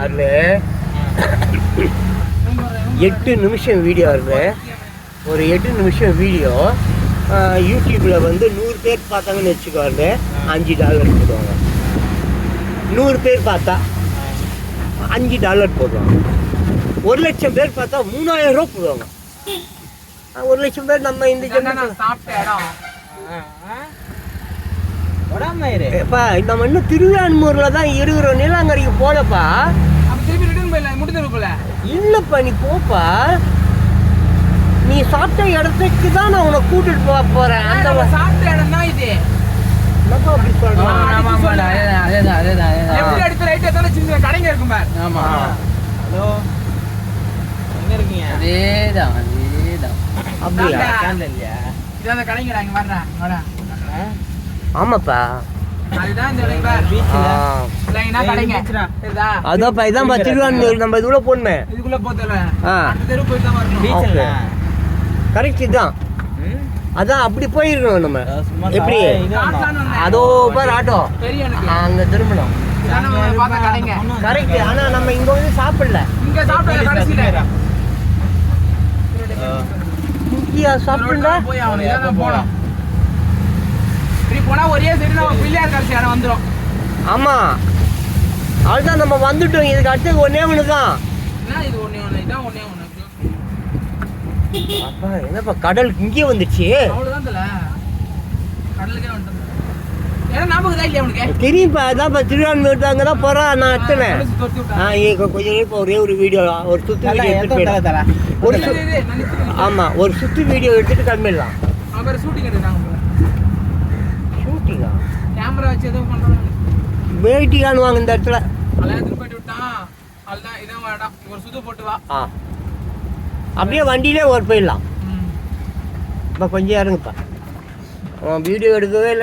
அதில் 8 நிமிஷம் வீடியோ வருது. ஒரு 8 நிமிஷம் வீடியோ யூடியூப்பில் வந்து 100 பேர் பார்த்தாங்கன்னு வச்சுக்கோங்க, $5 போடுவாங்க. 100 பேர் பார்த்தா $5 போடுவாங்க. 1,00,000 பேர் பார்த்தா $3,000 போடுவாங்க. 1,00,000 பேர் நம்ம இந்த நம்ம இன்னும் திருவான்மூரில் தான் இருக்கிறோம். நீலாங்கரைக்கு போனப்பா இல்லைப்பா, நீ போப்பா. நீ சாப்பிட்ட இடத்துக்கு தான் நான் உன்னை கூட்டிட்டு போறேன். அந்த சாப்பிட்ட இடம் தான் இது. அப்படி சொல்றேன். கடைங்க இருக்கும் பாரு. ஆமா. ஹலோ, எங்க இருக்கீங்க? அதேதான். அப்படியா? இல்லையா? இது அந்த கடைங்கடா, இங்க வர்றா. வாடா. ஆமாப்பா, அதான்ப்பா, இதான்ப்பா திருவான்மூர். நம்ம இதுக்குள்ள போனோமே, இதுக்குள்ள போத்தல. தெரு போய் தான் வரணும். கரெக்ட் தான். அதான் அப்படி போயிருக்கணும் நம்ம. எப்படி அதோ பார் ஆட்டோ அங்க திரும்பணும். கரெக்ட். ஆனா நம்ம இங்க வந்து சாப்பிடல. இங்க சாப்பிடல. கடைசில இங்க சாப்பிடல. போய் அவன் இதான் போலாம். இப்படி போனா ஒரே சைடு நம்ம பிள்ளையார் கடைசி இடம் வந்துரும். ஆமா, அதுதான் நம்ம வந்துட்டோம். இதுக்கு அடுத்து ஒன்னே ஒன்று தான். என்ன இது? ஒன்னே இதான் ஒன்னே ஒன்று. அப்பா என்னப்பா கடல் இங்கே வந்துச்சு? அவ்வளவுதான் தல, கடலுக்கே வந்துட்டோம். ஏன்னா நமக்கு தான் இல்லையா உனக்கு தெரியும்ப்பா. அதான்ப்பா திருவான்மூர் தாங்க தான் போறா. நான் எத்தனை கொஞ்சம் இப்போ ஒரே ஒரு வீடியோ, ஒரு சுத்து வீடியோ எடுத்துட்டு ஒரு ஆமா, ஒரு சுத்து வீடியோ எடுத்துட்டு கிளம்பிடலாம். ஷூட்டிங்கா? கேமரா வச்சு எதுவும் பண்றோம். வெயிட்டிங்கானு வாங்க இந்த இடத்துல. கல்யாணத்துக்கு போயிட்டு விட்டான். அதுதான் இதான் வேண்டாம், ஒரு சுத்து போட்டு வா. அப்படியே வண்டியிலே ஒரு போயிடலாம். இப்போ கொஞ்சம் இறங்குப்பா. வீடியோ எடுக்கவே இல்லை.